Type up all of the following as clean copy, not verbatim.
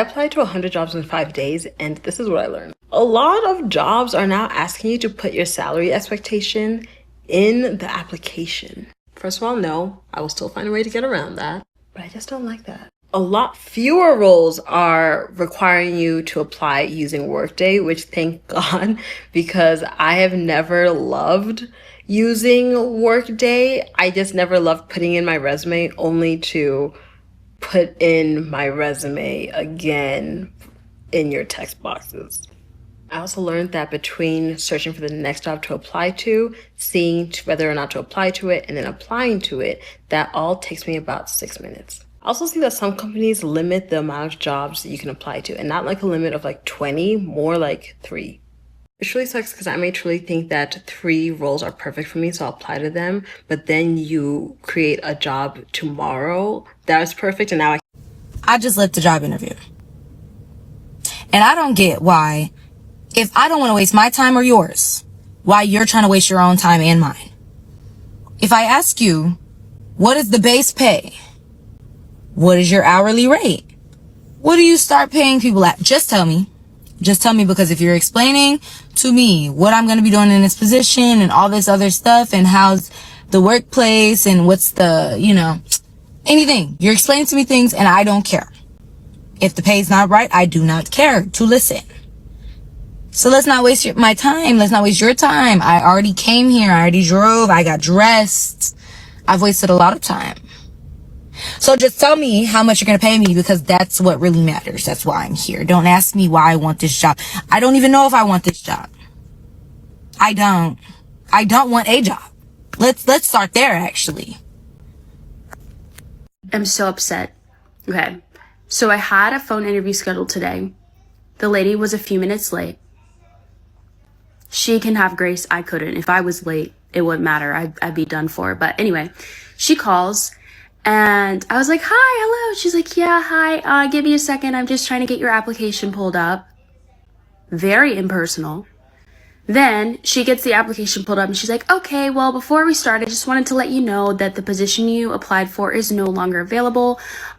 I applied to 100 jobs in 5 days, and this is what I learned. A lot of jobs are now asking you to put your salary expectation in the application. First of all, no, I will still find a way to get around that, but I just don't like that. A lot fewer roles are requiring you to apply using Workday, which thank God, because I have never loved using Workday. I just never loved putting in my resume only to put in my resume again in your text boxes. I also learned that between searching for the next job to apply to, seeing whether or not to apply to it, and then applying to it, that all takes me about 6 minutes. I also see that some companies limit the amount of jobs that you can apply to, and not like a limit of like 20, more like 3. It really sucks because I may truly think that 3 roles are perfect for me, so I'll apply to them, but then you create a job tomorrow that is perfect, and now I just left a job interview. And I don't get why, if I don't want to waste my time or yours, why you're trying to waste your own time and mine. If I ask you, what is the base pay? What is your hourly rate? What do you start paying people at? Just tell me. Just tell me, because if you're explaining to me what I'm going to be doing in this position and all this other stuff and how's the workplace and what's the, anything. You're explaining to me things and I don't care. If the pay's not right, I do not care to listen. So let's not waste my time. Let's not waste your time. I already came here. I already drove. I got dressed. I've wasted a lot of time. So just tell me how much you're going to pay me, because that's what really matters. That's why I'm here. Don't ask me why I want this job. I don't even know if I want this job. I don't want a job. Let's start there, actually. I'm so upset. Okay. So I had a phone interview scheduled today. The lady was a few minutes late. She can have grace. I couldn't. If I was late, it wouldn't matter. I'd be done for. But anyway, she calls. And I was like, hi, hello. She's like, yeah, hi. Give me a second. I'm just trying to get your application pulled up. Very impersonal. Then she gets the application pulled up and she's like, okay, well, before we start, I just wanted to let you know that the position you applied for is no longer available.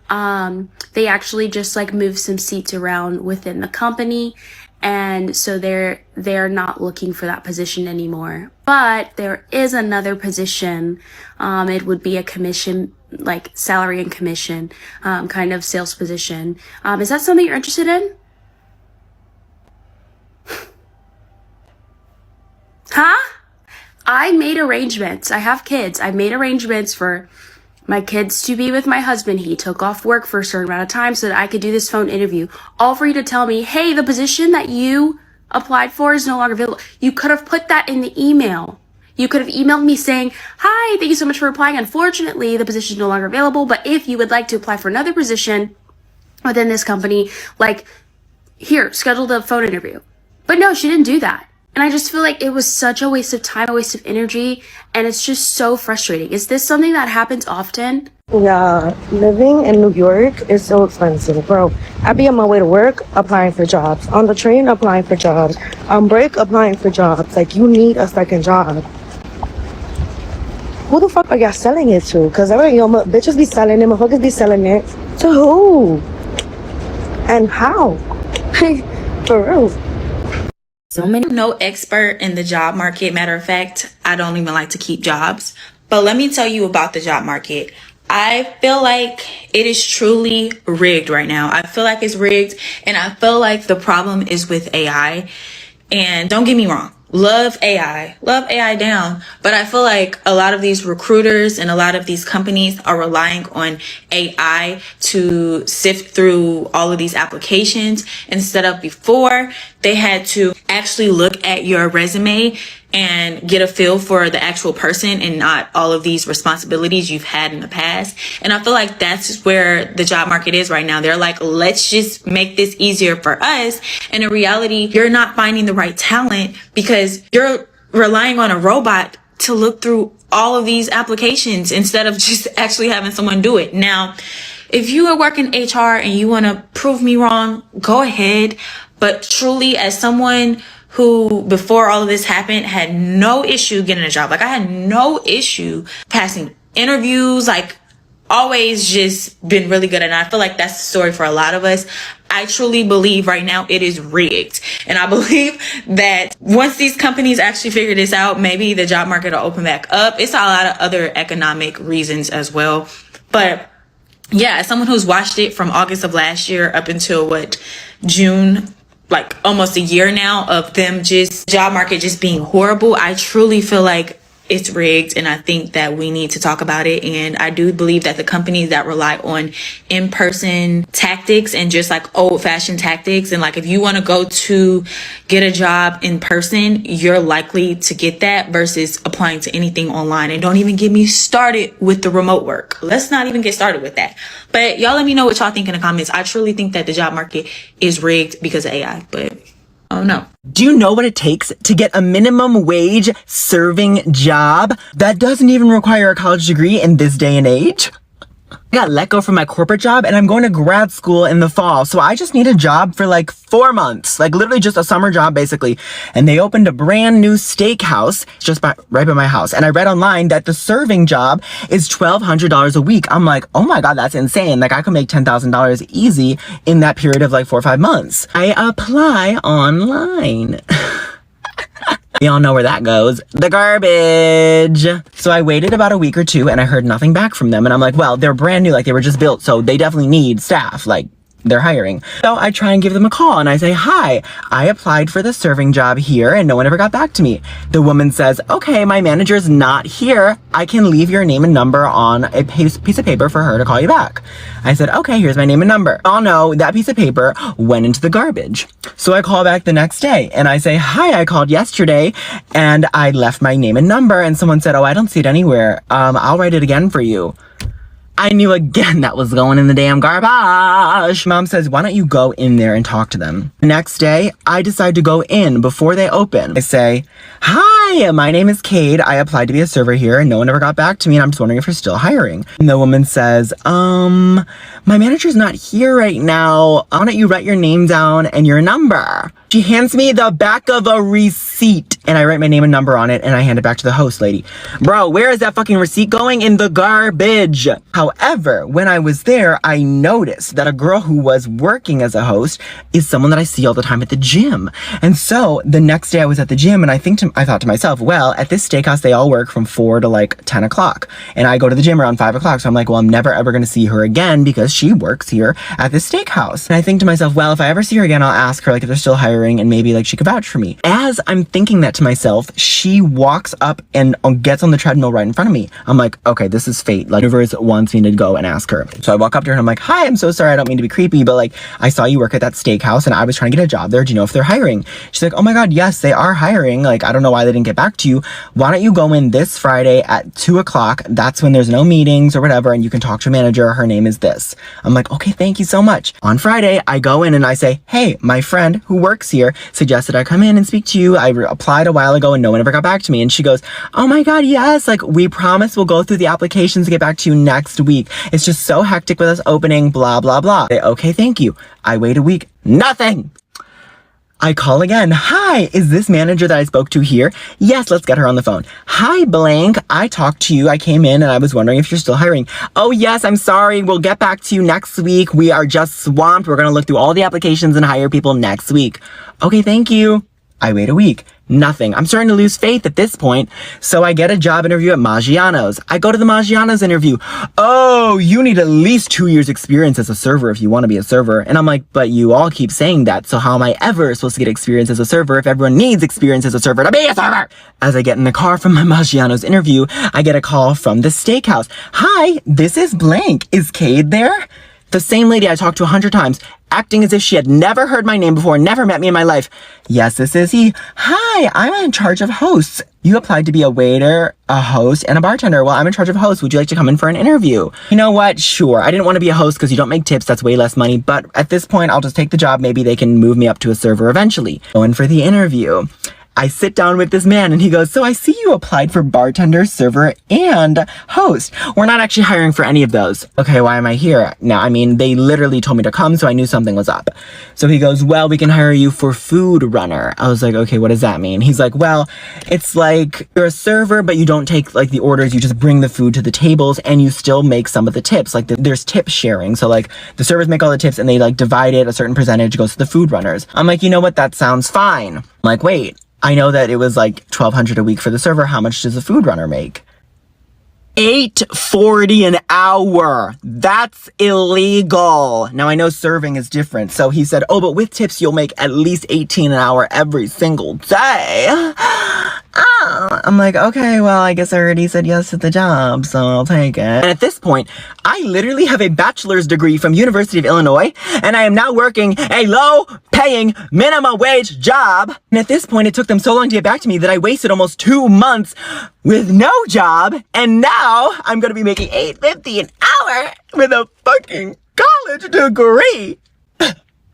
They actually just moved some seats around within the company. And so they're not looking for that position anymore. But there is another position. It would be a commission, salary and commission, kind of sales position. Is that something you're interested in? Huh? I made arrangements. I have kids. I made arrangements for my kids to be with my husband. He took off work for a certain amount of time so that I could do this phone interview. All for you to tell me, hey, the position that you applied for is no longer available. You could have put that in the email. You could have emailed me saying, hi, thank you so much for applying. Unfortunately, the position is no longer available, but if you would like to apply for another position within this company, here, schedule the phone interview. But no, she didn't do that. And I just feel like it was such a waste of time, a waste of energy, and it's just so frustrating. Is this something that happens often? Yeah, living in New York is so expensive, bro. I be on my way to work applying for jobs, on the train applying for jobs, on break applying for jobs. You need a second job. Who the fuck are y'all selling it to? Because bitches be selling it, motherfuckers be selling it. To who? And how? For real. So many. I'm no expert in the job market. Matter of fact, I don't even like to keep jobs. But let me tell you about the job market. I feel like it is truly rigged right now. I feel like it's rigged, and I feel like the problem is with AI. And don't get me wrong, love AI down. But I feel like a lot of these recruiters and a lot of these companies are relying on AI to sift through all of these applications, instead of before they had to actually look at your resume and get a feel for the actual person and not all of these responsibilities you've had in the past. And I feel like that's where the job market is right now. They're like, let's just make this easier for us. And in reality, you're not finding the right talent because you're relying on a robot to look through all of these applications instead of just actually having someone do it. Now, if you are working HR and you want to prove me wrong, go ahead. But truly, as someone who before all of this happened had no issue getting a job, I had no issue passing interviews, always just been really good. And I feel like that's the story for a lot of us. I truly believe right now it is rigged. And I believe that once these companies actually figure this out, maybe the job market will open back up. It's a lot of other economic reasons as well. But yeah, as someone who's watched it from August of last year up until June, like almost a year now of them just job market just being horrible, I truly feel like it's rigged, and I think that we need to talk about it. And I do believe that the companies that rely on in-person tactics and just like old-fashioned tactics, and like if you want to go to get a job in person, you're likely to get that versus applying to anything online. And don't even get me started with the remote work. Let's not even get started with that. But y'all let me know what y'all think in the comments. I truly think that the job market is rigged because of AI, but oh no. Do you know what it takes to get a minimum wage serving job that doesn't even require a college degree in this day and age? I got let go from my corporate job and I'm going to grad school in the fall. So I just need a job for like 4 months, like literally just a summer job basically. And they opened a brand new steakhouse just right by my house. And I read online that the serving job is $1,200 a week. I'm like, oh my God, that's insane. Like I could make $10,000 easy in that period of like 4 or 5 months. I apply online. We all know where that goes. The garbage. So I waited about a week or two and I heard nothing back from them. And I'm like, well, they're brand new. Like they were just built. So they definitely need staff. Like they're hiring. So I try and give them a call and I say, hi, I applied for the serving job here and no one ever got back to me. The woman says, okay, my manager's not here. I can leave your name and number on a piece of paper for her to call you back. I said, okay, here's my name and number. Oh no, that piece of paper went into the garbage. So I call back the next day and I say, hi, I called yesterday and I left my name and number. And someone said, oh, I don't see it anywhere. I'll write it again for you. I knew again that was going in the damn garbage. Mom says, why don't you go in there and talk to them? Next day, I decide to go in before they open. I say, hi, my name is Cade. I applied to be a server here and no one ever got back to me and I'm just wondering if you're still hiring. And the woman says, my manager's not here right now. Why don't you write your name down and your number? She hands me the back of a receipt and I write my name and number on it and I hand it back to the host lady. Bro, where is that fucking receipt going? In the garbage. However, when I was there, I noticed that a girl who was working as a host is someone that I see all the time at the gym. And so the next day I was at the gym and I thought to myself, well, at this steakhouse, they all work from 4 to like 10 o'clock. And I go to the gym around 5 o'clock. So I'm like, well, I'm never ever going to see her again because she works here at this steakhouse. And I think to myself, well, if I ever see her again, I'll ask her like if they're still hiring and maybe like she could vouch for me. As I'm thinking that to myself, she walks up and gets on the treadmill right in front of me. I'm like, okay, this is fate. Like, universe wants me to go and ask her. So I walk up to her and I'm like, hi, I'm so sorry. I don't mean to be creepy, but like, I saw you work at that steakhouse and I was trying to get a job there. Do you know if they're hiring? She's like, oh my God, yes, they are hiring. Like, I don't know why they didn't get back to you. Why don't you go in this Friday at 2 o'clock? That's when there's no meetings or whatever. And you can talk to a manager. Her name is this. I'm like, okay, thank you so much. On Friday, I go in and I say, hey, my friend who works here suggested I come in and speak to you. I applied a while ago and no one ever got back to me. And she goes, oh my God, yes. Like, we promise we'll go through the applications and get back to you next week. It's just so hectic with us opening, blah, blah, blah. I say, okay, thank you. I wait a week. Nothing. I call again. Hi, is this manager that I spoke to here? Yes, let's get her on the phone. Hi, blank. I talked to you. I came in and I was wondering if you're still hiring. Oh, yes, I'm sorry. We'll get back to you next week. We are just swamped. We're going to look through all the applications and hire people next week. Okay, thank you. I wait a week. Nothing. I'm starting to lose faith at this point. So I get a job interview at Maggiano's. I go to the Maggiano's interview. Oh, you need at least 2 years experience as a server if you want to be a server. And I'm like, but you all keep saying that. So how am I ever supposed to get experience as a server if everyone needs experience as a server to be a server? As I get in the car from my Maggiano's interview, I get a call from the steakhouse. Hi, this is blank. Is Cade there? The same lady I talked to 100 times, acting as if she had never heard my name before, never met me in my life. Yes, this is he. Hi, I'm in charge of hosts. You applied to be a waiter, a host, and a bartender. Well, I'm in charge of hosts. Would you like to come in for an interview? You know what? Sure. I didn't want to be a host because you don't make tips. That's way less money. But at this point, I'll just take the job. Maybe they can move me up to a server eventually. Go in for the interview. I sit down with this man and he goes, so I see you applied for bartender, server, and host. We're not actually hiring for any of those. Okay, why am I here? Now, I mean, they literally told me to come, so I knew something was up. So he goes, well, we can hire you for food runner. I was like, okay, what does that mean? He's like, well, it's like you're a server, but you don't take like the orders. You just bring the food to the tables and you still make some of the tips. Like there's tip sharing. So like the servers make all the tips and they like divide it. A certain percentage goes to the food runners. I'm like, you know what? That sounds fine. I'm like, wait. I know that it was like $1,200 a week for the server. How much does a food runner make? $8.40 an hour. That's illegal. Now I know serving is different. So he said, oh, but with tips, you'll make at least $18 an hour every single day. I'm like, okay, well, I guess I already said yes to the job, so I'll take it. And at this point, I literally have a bachelor's degree from University of Illinois, and I am now working a low-paying minimum wage job. And at this point, it took them so long to get back to me that I wasted almost 2 months with no job, and now I'm gonna be making $8.50 an hour with a fucking college degree.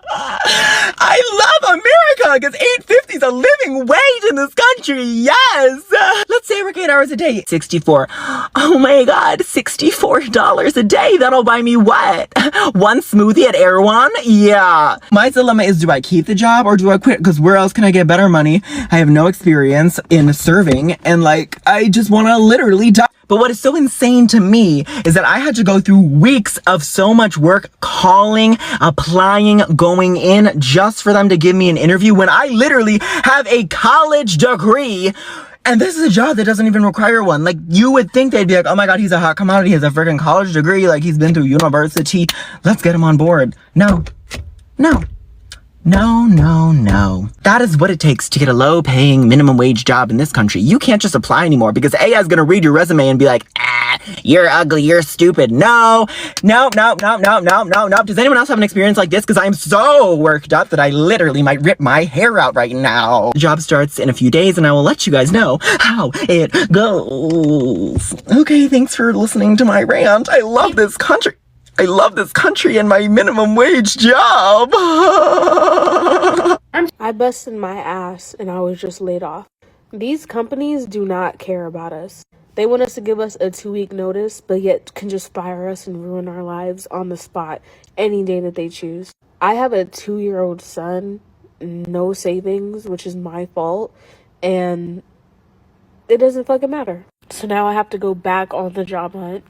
I love America because $8.50 is a living wage in this country. Yes. Let's say I work 8 hours a day. 64. Oh my God, $64 a day. That'll buy me what? One smoothie at Erewhon? Yeah. My dilemma is, do I keep the job or do I quit? Because where else can I get better money? I have no experience in serving and like, I just want to literally die. But what is so insane to me is that I had to go through weeks of so much work calling, applying, going in just for them to give me an interview when I literally have a college degree. And this is a job that doesn't even require one. Like, you would think they'd be like, oh my God, he's a hot commodity. He has a freaking college degree. Like, he's been through university. Let's get him on board. No. That is what it takes to get a low-paying minimum wage job in this country. You can't just apply anymore because AI is gonna read your resume and be like, you're ugly, you're stupid. No. Does anyone else have an experience like this? Because I'm so worked up that I literally might rip my hair out right now. The job starts in a few days and I will let you guys know how it goes. Okay, thanks for listening to my rant. I love this country. And my minimum wage job. I busted my ass and I was just laid off. These companies do not care about us. They want us to give us a 2-week notice, but yet can just fire us and ruin our lives on the spot any day that they choose. I have a 2-year-old son, no savings, which is my fault, and it doesn't fucking matter. So now I have to go back on the job hunt.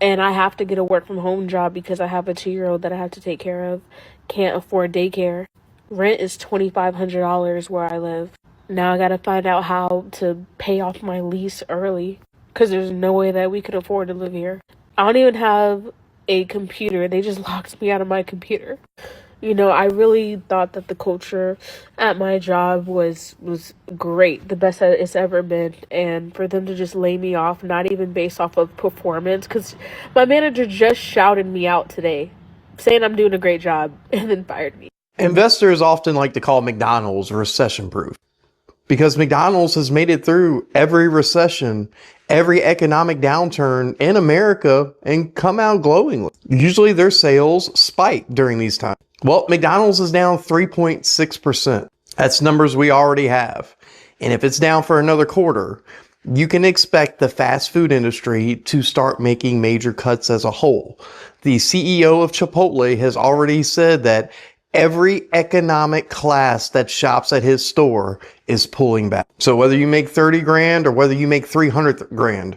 And I have to get a work from home job because I have a 2-year-old that I have to take care of. Can't afford daycare. Rent is $2,500 where I live. Now I gotta find out how to pay off my lease early. Because there's no way that we could afford to live here. I don't even have a computer. They just locked me out of my computer. You know, I really thought that the culture at my job was great, the best that it's ever been. And for them to just lay me off, not even based off of performance, because my manager just shouted me out today, saying I'm doing a great job, and then fired me. Investors often like to call McDonald's recession-proof because McDonald's has made it through every recession, every economic downturn in America, and come out glowingly. Usually their sales spike during these times. Well, McDonald's is down 3.6%. That's numbers we already have. And if it's down for another quarter, you can expect the fast food industry to start making major cuts as a whole. The CEO of Chipotle has already said that every economic class that shops at his store is pulling back. So whether you make 30 grand or whether you make 300 grand,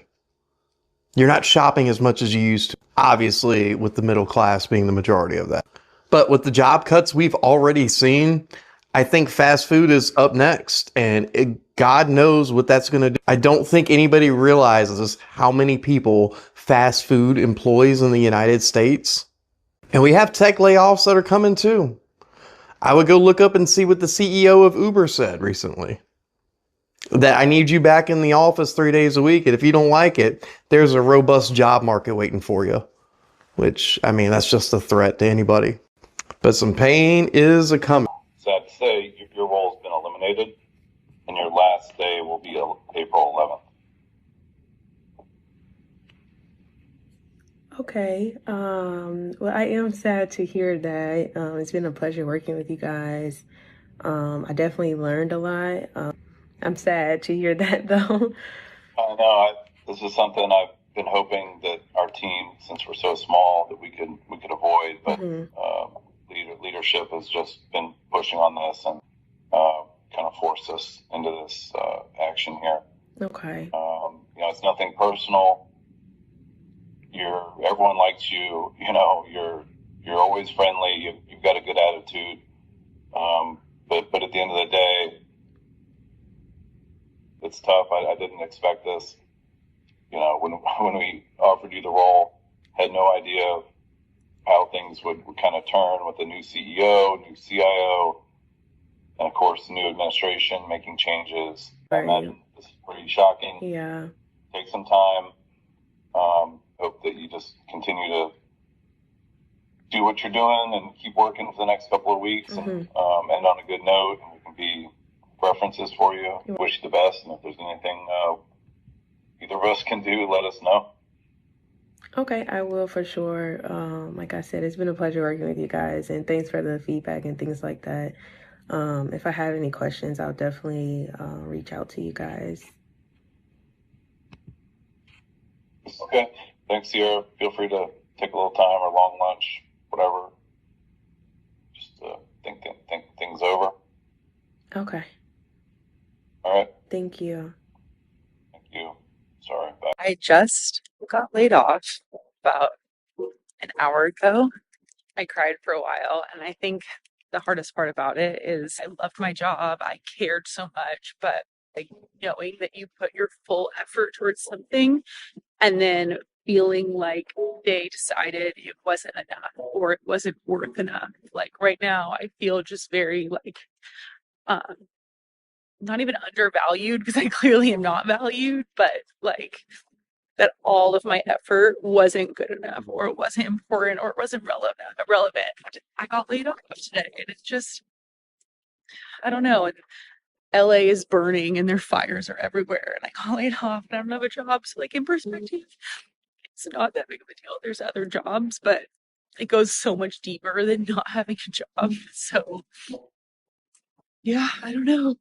you're not shopping as much as you used to. Obviously, with the middle class being the majority of that. But with the job cuts we've already seen, I think fast food is up next. And God knows what that's going to do. I don't think anybody realizes how many people fast food employs in the United States. And we have tech layoffs that are coming too. I would go look up and see what the CEO of Uber said recently. That I need you back in the office 3 days a week. And if you don't like it, there's a robust job market waiting for you. Which, I mean, that's just a threat to anybody. But some pain is a coming. Sad to say, your role's been eliminated, and your last day will be April 11th. Okay. Well, I am sad to hear that. It's been a pleasure working with you guys. I definitely learned a lot. I'm sad to hear that though. I know. This is something I've been hoping that our team, since we're so small, that we could avoid. But leadership has just been pushing on this and kind of forced us into this action here. Okay. It's nothing personal. Everyone likes you. You're always friendly. You've got a good attitude. But at the end of the day, it's tough. I didn't expect this. When we offered you the role, had no idea how things would kind of turn with the new CEO, new CIO, and of course the new administration making changes. I imagine this is pretty shocking. Yeah. Take some time. Hope that you just continue to do what you're doing and keep working for the next couple of weeks and end on a good note, and we can be references for you. Wish you the best, and if there's anything either of us can do, let us know. Okay, I will for sure. Like I said, it's been a pleasure working with you guys, and thanks for the feedback and things like that. If I have any questions, I'll definitely reach out to you guys. Okay. Thanks, Sierra. Feel free to take a little time or long lunch, whatever. Just think things over. Okay. All right. Thank you. Thank you. Sorry. Bye. I just got laid off about an hour ago. I cried for a while, and I think the hardest part about it is I loved my job. I cared so much, but like knowing that you put your full effort towards something and then feeling like they decided it wasn't enough or it wasn't worth enough. Like right now, I feel just very like not even undervalued because I clearly am not valued, but like that all of my effort wasn't good enough or it wasn't important or it wasn't relevant. I got laid off today and it's just, I don't know. And LA is burning and their fires are everywhere and I got laid off and I don't have a job. So like in perspective, it's not that big of a deal. There's other jobs, but it goes so much deeper than not having a job. So yeah, I don't know.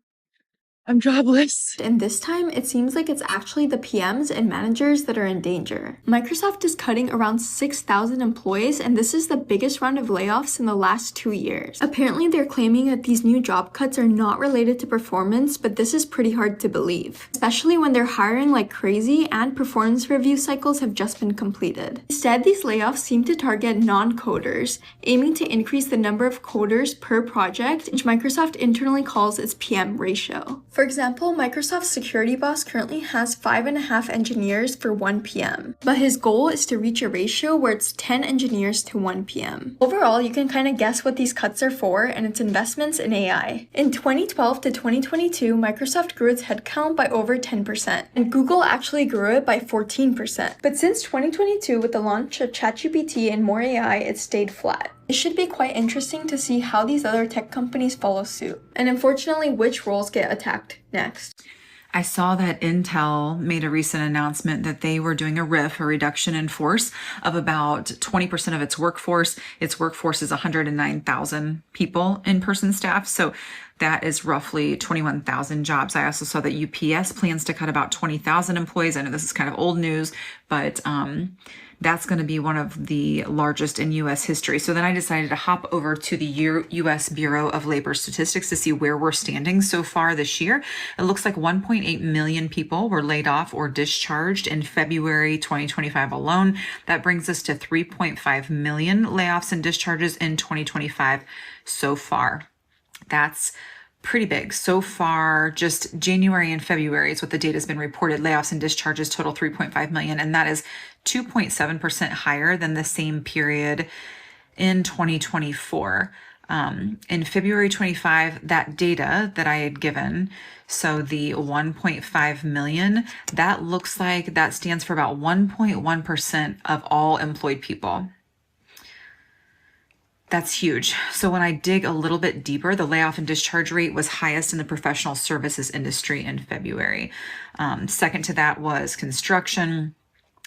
I'm jobless. And this time, it seems like it's actually the PMs and managers that are in danger. Microsoft is cutting around 6,000 employees, and this is the biggest round of layoffs in the last 2 years. Apparently, they're claiming that these new job cuts are not related to performance, but this is pretty hard to believe, especially when they're hiring like crazy and performance review cycles have just been completed. Instead, these layoffs seem to target non-coders, aiming to increase the number of coders per project, which Microsoft internally calls its PM ratio. For example, Microsoft's security boss currently has 5.5 engineers for 1 PM, but his goal is to reach a ratio where it's 10 engineers to 1 PM. Overall, you can kind of guess what these cuts are for, and it's investments in AI. In 2012 to 2022, Microsoft grew its headcount by over 10%, and Google actually grew it by 14%. But since 2022, with the launch of ChatGPT and more AI, it stayed flat. It should be quite interesting to see how these other tech companies follow suit, and unfortunately which roles get attacked next. I saw that Intel made a recent announcement that they were doing a reduction in force of about 20% of its workforce. Its workforce is 109,000 people in person staff. So that is roughly 21,000 jobs. I also saw that UPS plans to cut about 20,000 employees. I know this is kind of old news, but that's going to be one of the largest in U.S. history. So then I decided to hop over to the U.S. Bureau of Labor Statistics to see where we're standing so far this year. It looks like 1.8 million people were laid off or discharged in February 2025 alone. That brings us to 3.5 million layoffs and discharges in 2025 so far. That's pretty big. So far, just January and February is what the data has been reported. Layoffs and discharges total 3.5 million, and that is 2.7% higher than the same period in 2024. In February 25, that data that I had given, so the 1.5 million, that looks like that stands for about 1.1% of all employed people. That's huge. So when I dig a little bit deeper, the layoff and discharge rate was highest in the professional services industry in February. Second to that was construction.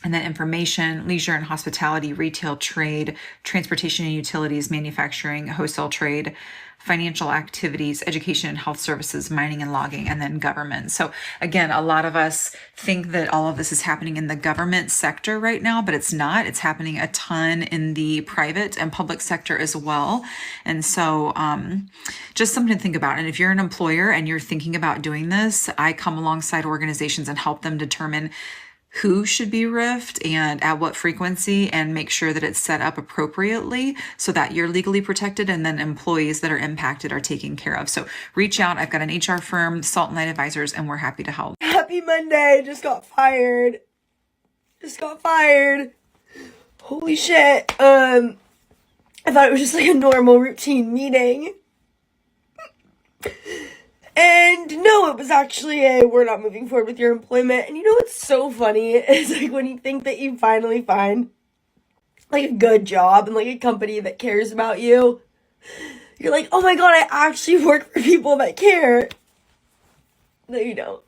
And then information, leisure and hospitality, retail, trade, transportation and utilities, manufacturing, wholesale trade, financial activities, education and health services, mining and logging, and then government. So again, a lot of us think that all of this is happening in the government sector right now, but it's not. It's happening a ton in the private and public sector as well. And so just something to think about. And if you're an employer and you're thinking about doing this, I come alongside organizations and help them determine who should be RIFed and at what frequency, and make sure that it's set up appropriately so that you're legally protected, and then employees that are impacted are taken care of. So reach out. I've got an HR firm, Salt and Light Advisors, and we're happy to help. Happy Monday. Just got fired. Holy shit. I thought it was just like a normal routine meeting. And no, it was actually we're not moving forward with your employment. And you know what's so funny is like when you think that you finally find like a good job and like a company that cares about you, you're like, oh my god, I actually work for people that care. No, you don't.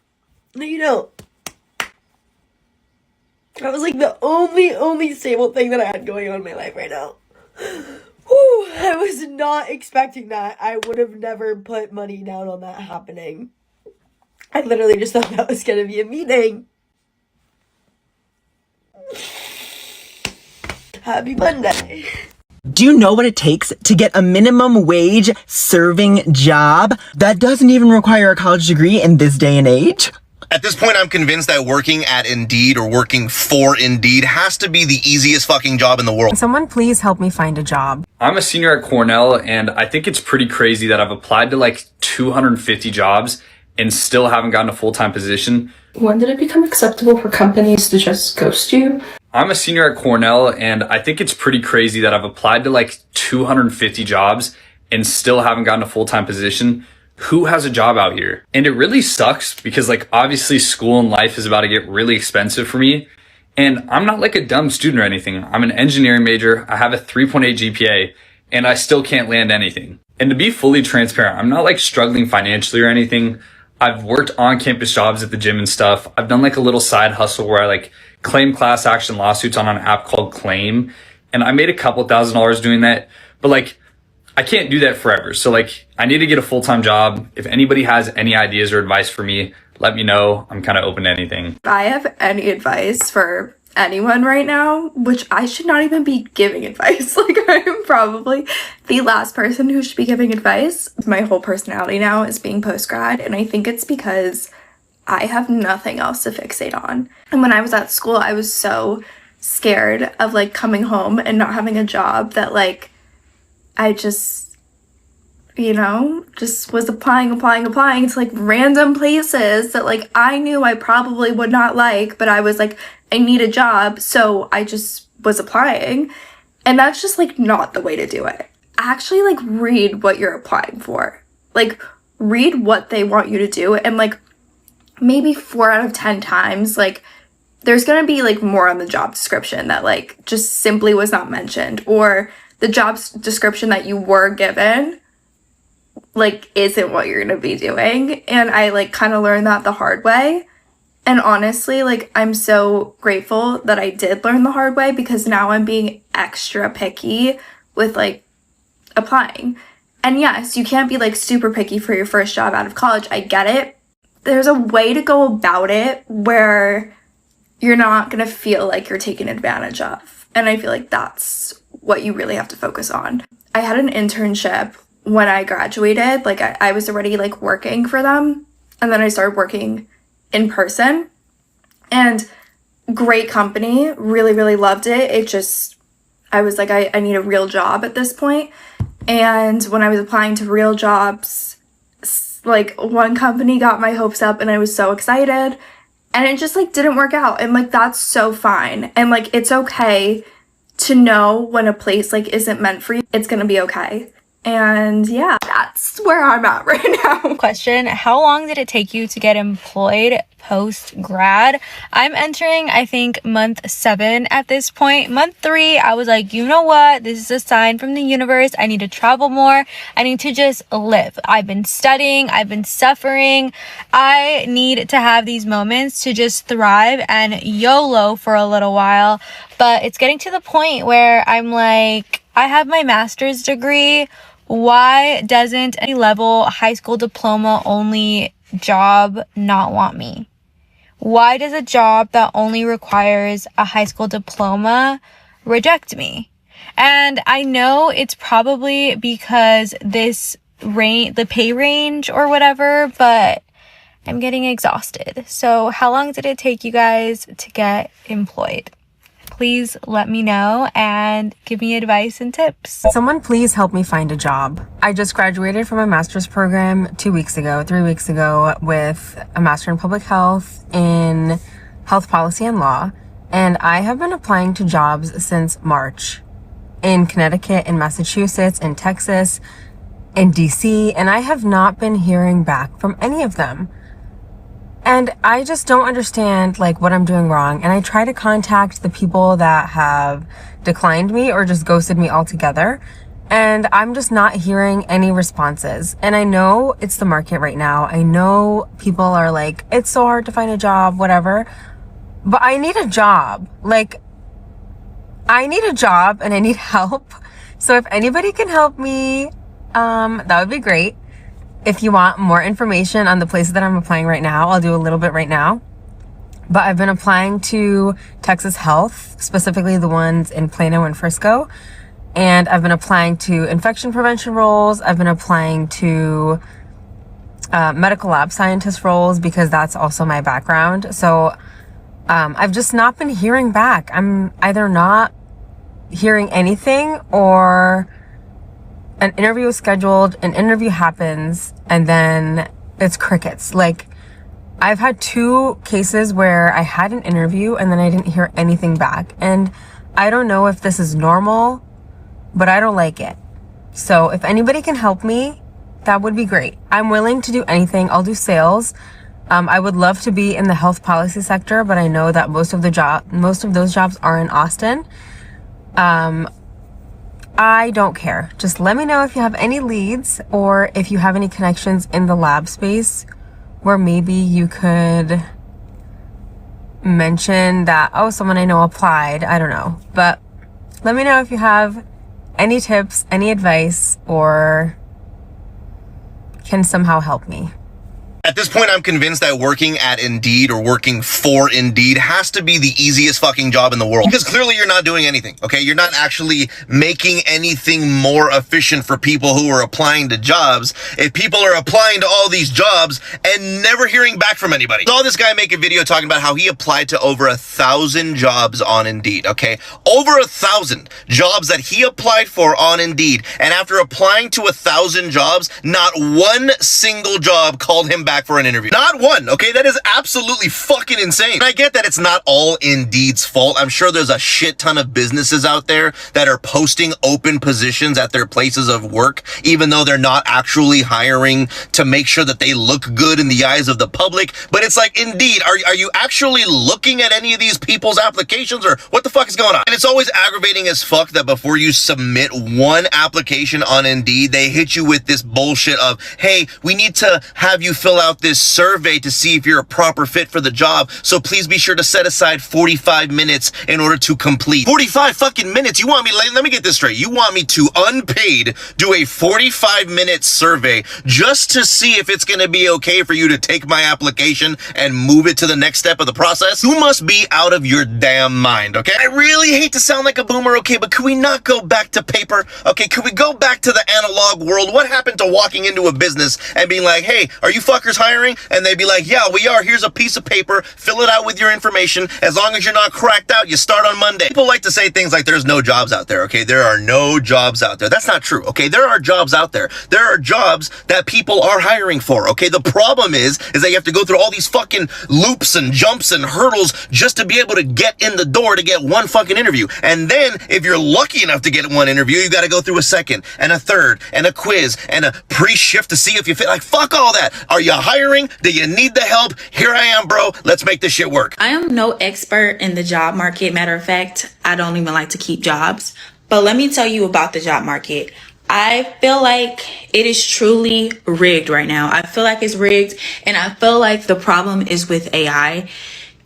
That was like the only stable thing that I had going on in my life right now. Whew, I was not expecting that. I would have never put money down on that happening. I literally just thought that was going to be a meeting. Happy Monday. Do you know what it takes to get a minimum wage serving job that doesn't even require a college degree in this day and age? At this point, I'm convinced that working at Indeed or working for Indeed has to be the easiest fucking job in the world. Can someone please help me find a job? I'm a senior at Cornell, and I think it's pretty crazy that I've applied to like 250 jobs and still haven't gotten a full-time position. When did it become acceptable for companies to just ghost you? I'm a senior at Cornell, and I think it's pretty crazy that I've applied to like 250 jobs and still haven't gotten a full-time position. Who has a job out here? And it really sucks because like obviously school and life is about to get really expensive for me. And I'm not like a dumb student or anything. I'm an engineering major. I have a 3.8 GPA and I still can't land anything. And to be fully transparent, I'm not like struggling financially or anything. I've worked on campus jobs at the gym and stuff. I've done like a little side hustle where I like claim class action lawsuits on an app called Claim. And I made a couple $1,000s doing that. But like, I can't do that forever. So like, I need to get a full-time job. If anybody has any ideas or advice for me, let me know. I'm kind of open to anything. If I have any advice for anyone right now, which I should not even be giving advice. Like I'm probably the last person who should be giving advice. My whole personality now is being post-grad, and I think it's because I have nothing else to fixate on. And when I was at school, I was so scared of like coming home and not having a job that like I just, you know, just was applying to like random places that like I knew I probably would not like, but I was like, I need a job, so I just was applying. And that's just like not the way to do it. Actually like read what you're applying for. Like read what they want you to do, and like maybe 4 out of 10 times like there's gonna be like more on the job description that like just simply was not mentioned, or the job description that you were given like isn't what you're gonna be doing. And I like kind of learned that the hard way. And honestly, like I'm so grateful that I did learn the hard way, because now I'm being extra picky with like applying. And yes, you can't be like super picky for your first job out of college. I get it. There's a way to go about it where you're not gonna feel like you're taken advantage of. And I feel like that's what you really have to focus on. I had an internship when I graduated. Like I was already like working for them, and then I started working in person, and great company, really loved it. It just, I was like, I need a real job at this point. And when I was applying to real jobs, like one company got my hopes up and I was so excited, and it just like didn't work out. And like that's so fine, and like it's okay to know when a place like isn't meant for you. It's gonna be okay. And yeah, that's where I'm at right now. Question: how long did it take you to get employed post grad? I'm entering, I think, month 7 at this point. Month 3, I was like, you know what? This is a sign from the universe. I need to travel more. I need to just live. I've been studying. I've been suffering. I need to have these moments to just thrive and YOLO for a little while. But it's getting to the point where I'm like, I have my master's degree. Why doesn't any level high school diploma only job not want me? Why does a job that only requires a high school diploma reject me? And I know it's probably because the pay range or whatever, but I'm getting exhausted. So how long did it take you guys to get employed? Please let me know and give me advice and tips. Someone please help me find a job. I just graduated from a master's program 3 weeks ago with a master in public health in health policy and law. And I have been applying to jobs since March in Connecticut, in Massachusetts, in Texas, in DC, and I have not been hearing back from any of them. And I just don't understand like what I'm doing wrong. And I try to contact the people that have declined me or just ghosted me altogether. And I'm just not hearing any responses. And I know it's the market right now. I know people are like, it's so hard to find a job, whatever. But I need a job. Like, I need a job and I need help. So if anybody can help me, that would be great. If you want more information on the places that I'm applying right now, I'll do a little bit right now. But I've been applying to Texas Health, specifically the ones in Plano and Frisco. And I've been applying to infection prevention roles. I've been applying to medical lab scientist roles because that's also my background. So I've just not been hearing back. I'm either not hearing anything or an interview is scheduled, an interview happens, and then it's crickets. Like, I've had 2 cases where I had an interview and then I didn't hear anything back. And I don't know if this is normal, but I don't like it. So if anybody can help me, that would be great. I'm willing to do anything. I'll do sales. I would love to be in the health policy sector, but I know that most of those jobs are in Austin. I don't care. Just let me know if you have any leads or if you have any connections in the lab space where maybe you could mention that, oh, someone I know applied. I don't know. But let me know if you have any tips, any advice, or can somehow help me. At this point, I'm convinced that working at Indeed or working for Indeed has to be the easiest fucking job in the world. Because clearly you're not doing anything, okay? You're not actually making anything more efficient for people who are applying to jobs. If people are applying to all these jobs and never hearing back from anybody. I saw this guy make a video talking about how he applied to over 1,000 jobs on Indeed, okay? Over 1,000 jobs that he applied for on Indeed. And after applying to 1,000 jobs, not one single job called him back for an interview. Not one, okay? That is absolutely fucking insane. And I get that it's not all Indeed's fault. I'm sure there's a shit ton of businesses out there that are posting open positions at their places of work, even though they're not actually hiring to make sure that they look good in the eyes of the public. But it's like, Indeed, are you actually looking at any of these people's applications, or what the fuck is going on? And it's always aggravating as fuck that before you submit one application on Indeed, they hit you with this bullshit of, hey, we need to have you fill out this survey to see if you're a proper fit for the job, so please be sure to set aside 45 minutes in order to complete. 45 fucking minutes? You want me, let me get this straight. You want me to unpaid do a 45-minute survey just to see if it's going to be okay for you to take my application and move it to the next step of the process? You must be out of your damn mind, okay? I really hate to sound like a boomer, okay, but could we not go back to paper? Okay, could we go back to the analog world? What happened to walking into a business and being like, hey, are you fuckers employer's hiring, and they'd be like, yeah, we are. Here's a piece of paper. Fill it out with your information. As long as you're not cracked out, you start on Monday. People like to say things like there's no jobs out there, okay? There are no jobs out there. That's not true, okay? There are jobs out there. There are jobs that people are hiring for, okay? The problem is that you have to go through all these fucking loops and jumps and hurdles just to be able to get in the door to get one fucking interview. And then if you're lucky enough to get one interview, you got to go through a second and a third and a quiz and a pre-shift to see if you fit. Like, fuck all that. Are you hiring? Do you need the help? Here I am, bro. Let's make this shit work. I am no expert in the job market. Matter of fact, I don't even like to keep jobs. But let me tell you about the job market. I feel like it is truly rigged right now. I feel like it's rigged, and I feel like the problem is with AI.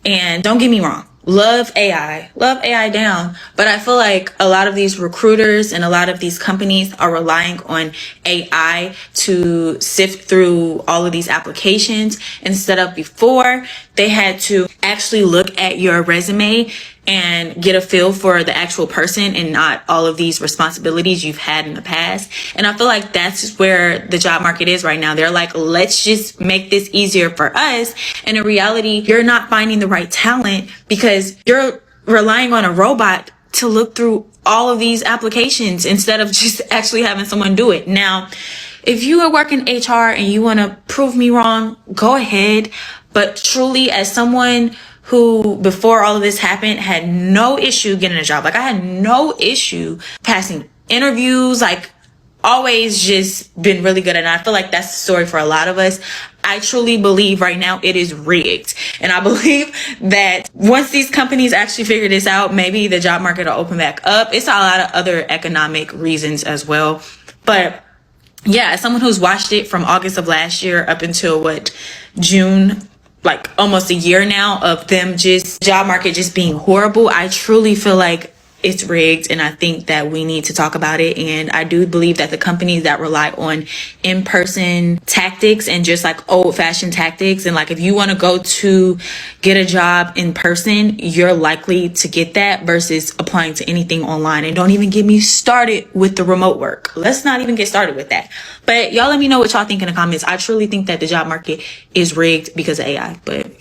And don't get me wrong, love AI down. But I feel like a lot of these recruiters and a lot of these companies are relying on AI to sift through all of these applications instead of before they had to actually look at your resume and get a feel for the actual person and not all of these responsibilities you've had in the past. And I feel like that's where the job market is right now. They're like, let's just make this easier for us. And in reality, you're not finding the right talent because you're relying on a robot to look through all of these applications instead of just actually having someone do it. Now, if you are working HR and you want to prove me wrong, go ahead. But truly, as someone who before all of this happened had no issue getting a job, like I had no issue passing interviews, like always just been really good. And I feel like that's the story for a lot of us. I truly believe right now it is rigged. And I believe that once these companies actually figure this out, maybe the job market will open back up. It's a lot of other economic reasons as well. But yeah, as someone who's watched it from August of last year up until June, like almost a year now of them just job market just being horrible, I truly feel like it's rigged, and I think that we need to talk about it. And I do believe that the companies that rely on in-person tactics and just like old-fashioned tactics, and like if you want to go to get a job in person, you're likely to get that versus applying to anything online. And don't even get me started with the remote work. Let's not even get started with that. But y'all let me know what y'all think in the comments. I truly think that the job market is rigged because of AI, but